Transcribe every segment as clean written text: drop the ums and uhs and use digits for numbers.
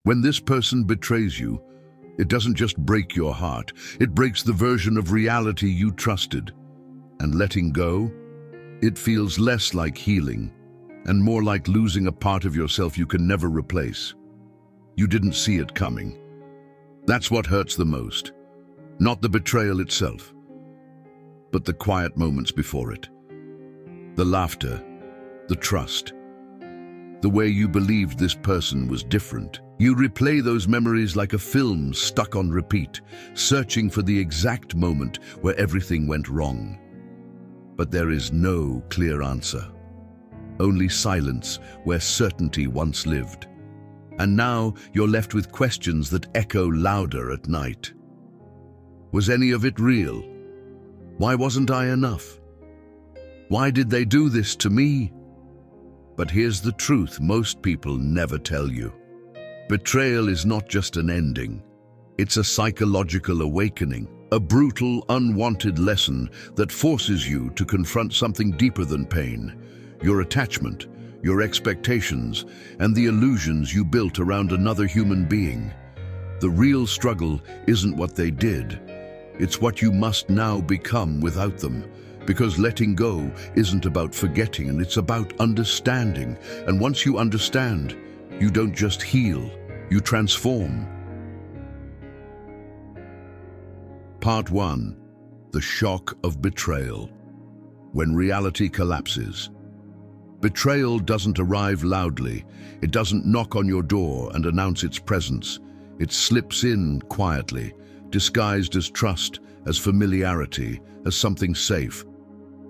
When this person betrays you, it doesn't just break your heart, it breaks the version of reality you trusted. And letting go, it feels less like healing and more like losing a part of yourself you can never replace. You didn't see it coming. That's what hurts the most. Not the betrayal itself, but the quiet moments before it. The laughter, the trust, the way you believed this person was different. You replay those memories like a film stuck on repeat, searching for the exact moment where everything went wrong. But there is no clear answer. Only silence where certainty once lived. And now you're left with questions that echo louder at night. Was any of it real? Why wasn't I enough? Why did they do this to me? But here's the truth most people never tell you. Betrayal is not just an ending. It's a psychological awakening, a brutal, unwanted lesson that forces you to confront something deeper than pain, your attachment, your expectations, and the illusions you built around another human being. The real struggle isn't what they did. It's what you must now become without them. Because letting go isn't about forgetting, and it's about understanding. And once you understand, you don't just heal, you transform. Part 1. The shock of betrayal. When reality collapses. Betrayal doesn't arrive loudly. It doesn't knock on your door and announce its presence. It slips in quietly, disguised as trust, as familiarity, as something safe.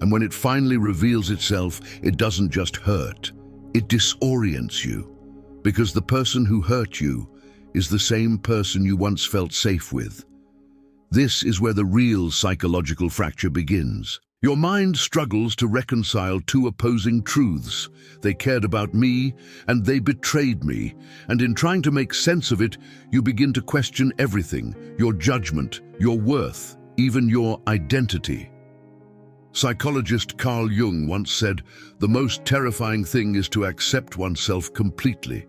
And when it finally reveals itself, it doesn't just hurt. It disorients you. Because the person who hurt you is the same person you once felt safe with. This is where the real psychological fracture begins. Your mind struggles to reconcile two opposing truths. They cared about me, and they betrayed me. And in trying to make sense of it, you begin to question everything: your judgment, your worth, even your identity. Psychologist Carl Jung once said, "The most terrifying thing is to accept oneself completely."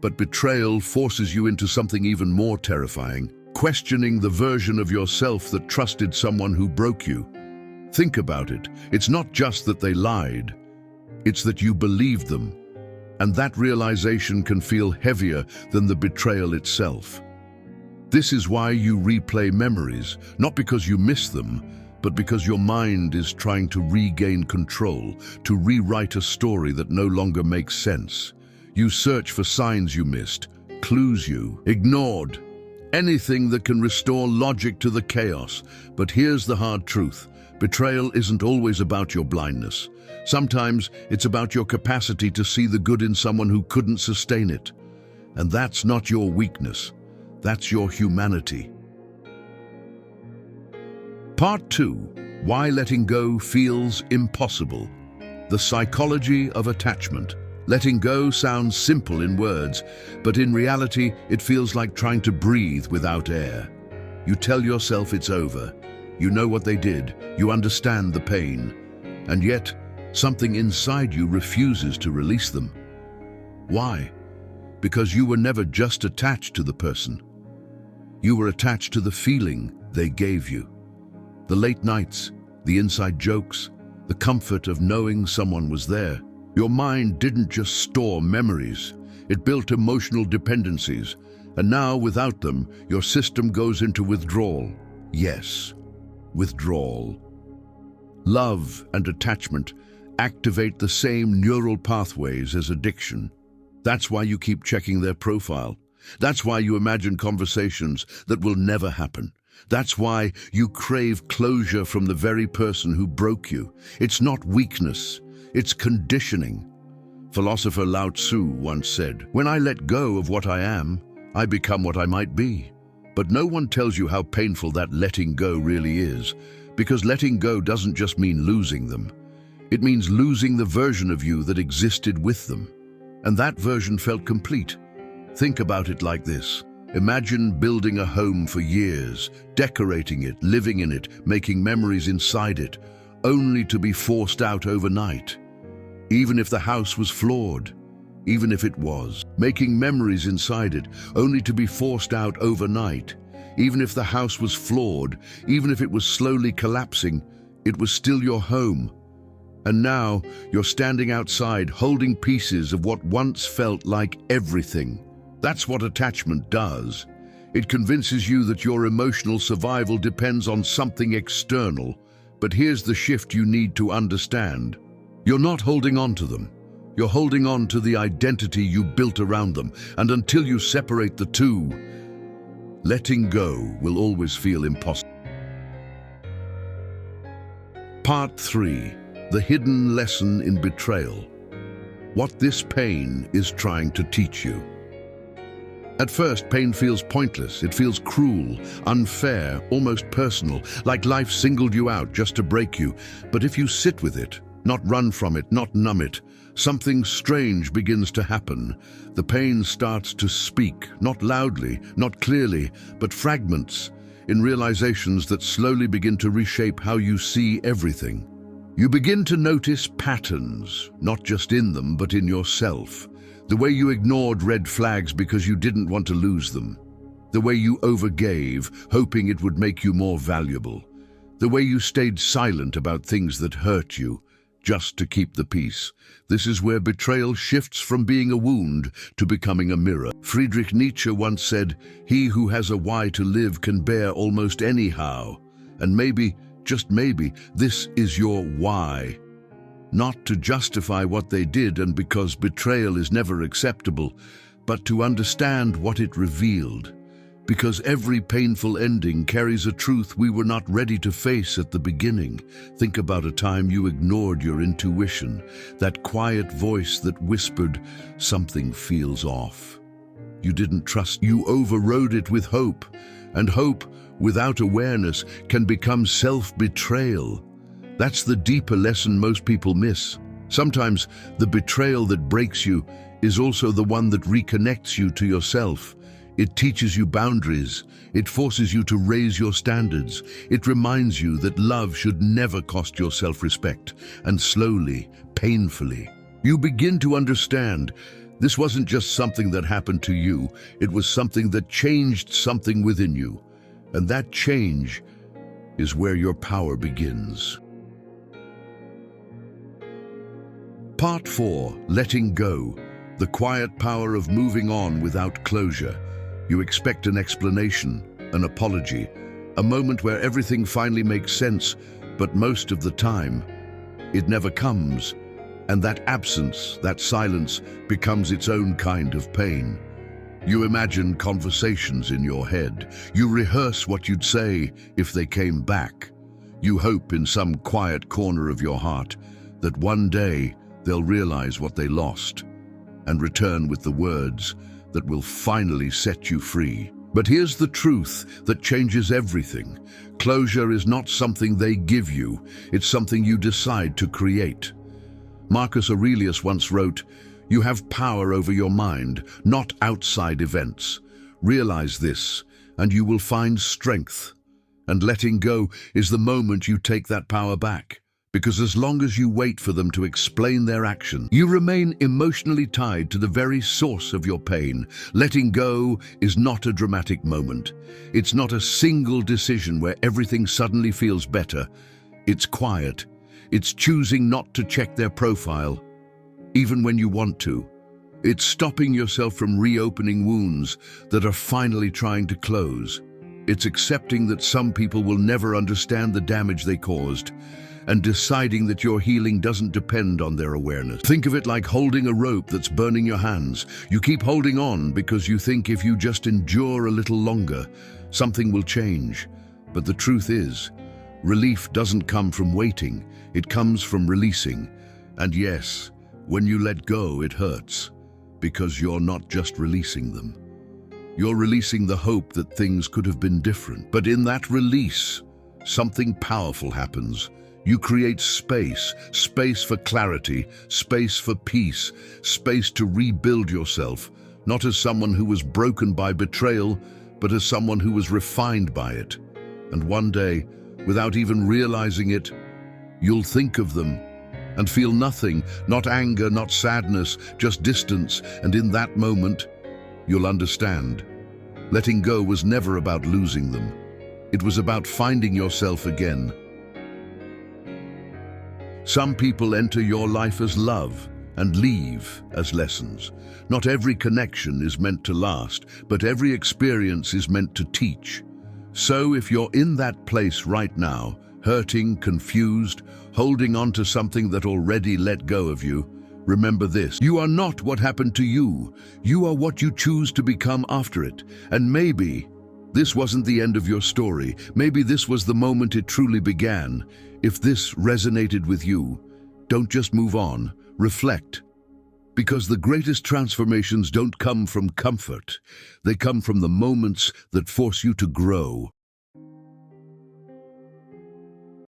But betrayal forces you into something even more terrifying, questioning the version of yourself that trusted someone who broke you. Think about it. It's not just that they lied. It's that you believed them. And that realization can feel heavier than the betrayal itself. This is why you replay memories, not because you miss them, but because your mind is trying to regain control, to rewrite a story that no longer makes sense. You search for signs you missed, clues you ignored, anything that can restore logic to the chaos. But here's the hard truth. Betrayal isn't always about your blindness. Sometimes it's about your capacity to see the good in someone who couldn't sustain it. And that's not your weakness. That's your humanity. Part 2. Why letting go feels impossible. The psychology of attachment. Letting go sounds simple in words, but in reality, it feels like trying to breathe without air. You tell yourself it's over. You know what they did. You understand the pain. And yet, something inside you refuses to release them. Why? Because you were never just attached to the person. You were attached to the feeling they gave you. The late nights, the inside jokes, the comfort of knowing someone was there. Your mind didn't just store memories, it built emotional dependencies, and now without them, your system goes into withdrawal. Yes, withdrawal. Love and attachment activate the same neural pathways as addiction. That's why you keep checking their profile. That's why you imagine conversations that will never happen. That's why you crave closure from the very person who broke you. It's not weakness, it's conditioning. Philosopher Lao Tzu once said, "When I let go of what I am, I become what I might be." But no one tells you how painful that letting go really is, because letting go doesn't just mean losing them. It means losing the version of you that existed with them. And that version felt complete. Think about it like this. Imagine building a home for years, decorating it, living in it, making memories inside it, only to be forced out overnight. Even if the house was flawed, even if it was. Making memories inside it, only to be forced out overnight. Even if the house was flawed, even if it was slowly collapsing, it was still your home. And now you're standing outside holding pieces of what once felt like everything. That's what attachment does. It convinces you that your emotional survival depends on something external. But here's the shift you need to understand. You're not holding on to them. You're holding on to the identity you built around them. And until you separate the two, letting go will always feel impossible. Part 3. The hidden lesson in betrayal. What this pain is trying to teach you. At first, pain feels pointless. It feels cruel, unfair, almost personal, like life singled you out just to break you. But if you sit with it, not run from it, not numb it, something strange begins to happen. The pain starts to speak, not loudly, not clearly, but fragments, in realizations that slowly begin to reshape how you see everything. You begin to notice patterns, not just in them, but in yourself. The way you ignored red flags because you didn't want to lose them. The way you overgave, hoping it would make you more valuable. The way you stayed silent about things that hurt you, just to keep the peace. This is where betrayal shifts from being a wound to becoming a mirror. Friedrich Nietzsche once said, "He who has a why to live can bear almost any how." And maybe, just maybe, this is your why. Not to justify what they did, and because betrayal is never acceptable, but to understand what it revealed. Because every painful ending carries a truth we were not ready to face at the beginning. Think about a time you ignored your intuition, that quiet voice that whispered, "Something feels off." You didn't trust, you overrode it with hope, and hope, without awareness, can become self-betrayal. That's the deeper lesson most people miss. Sometimes the betrayal that breaks you is also the one that reconnects you to yourself. It teaches you boundaries. It forces you to raise your standards. It reminds you that love should never cost your self-respect. And slowly, painfully, you begin to understand this wasn't just something that happened to you. It was something that changed something within you. And that change is where your power begins. Part 4. Letting go. The quiet power of moving on without closure. You expect an explanation, an apology, a moment where everything finally makes sense, but most of the time, it never comes. And that absence, that silence, becomes its own kind of pain. You imagine conversations in your head. You rehearse what you'd say if they came back. You hope in some quiet corner of your heart that one day they'll realize what they lost and return with the words that will finally set you free. But here's the truth that changes everything. Closure is not something they give you. It's something you decide to create. Marcus Aurelius once wrote, "You have power over your mind, not outside events. Realize this, and you will find strength." And letting go is the moment you take that power back. Because as long as you wait for them to explain their action, you remain emotionally tied to the very source of your pain. Letting go is not a dramatic moment. It's not a single decision where everything suddenly feels better. It's quiet. It's choosing not to check their profile, even when you want to. It's stopping yourself from reopening wounds that are finally trying to close. It's accepting that some people will never understand the damage they caused, and deciding that your healing doesn't depend on their awareness. Think of it like holding a rope that's burning your hands. You keep holding on because you think if you just endure a little longer, something will change. But the truth is, relief doesn't come from waiting, it comes from releasing. And yes, when you let go, it hurts, because you're not just releasing them. You're releasing the hope that things could have been different. But in that release, something powerful happens. You create space for clarity, space for peace, space to rebuild yourself, not as someone who was broken by betrayal, but as someone who was refined by it. And one day, without even realizing it, you'll think of them and feel nothing, not anger, not sadness, just distance, and in that moment, you'll understand. Letting go was never about losing them. It was about finding yourself again. Some people enter your life as love and leave as lessons. Not every connection is meant to last, but every experience is meant to teach. So if you're in that place right now, hurting, confused, holding on to something that already let go of you, remember this: you are not what happened to you. You are what you choose to become after it. And maybe this wasn't the end of your story. Maybe this was the moment it truly began. If this resonated with you, don't just move on, reflect. Because the greatest transformations don't come from comfort. They come from the moments that force you to grow.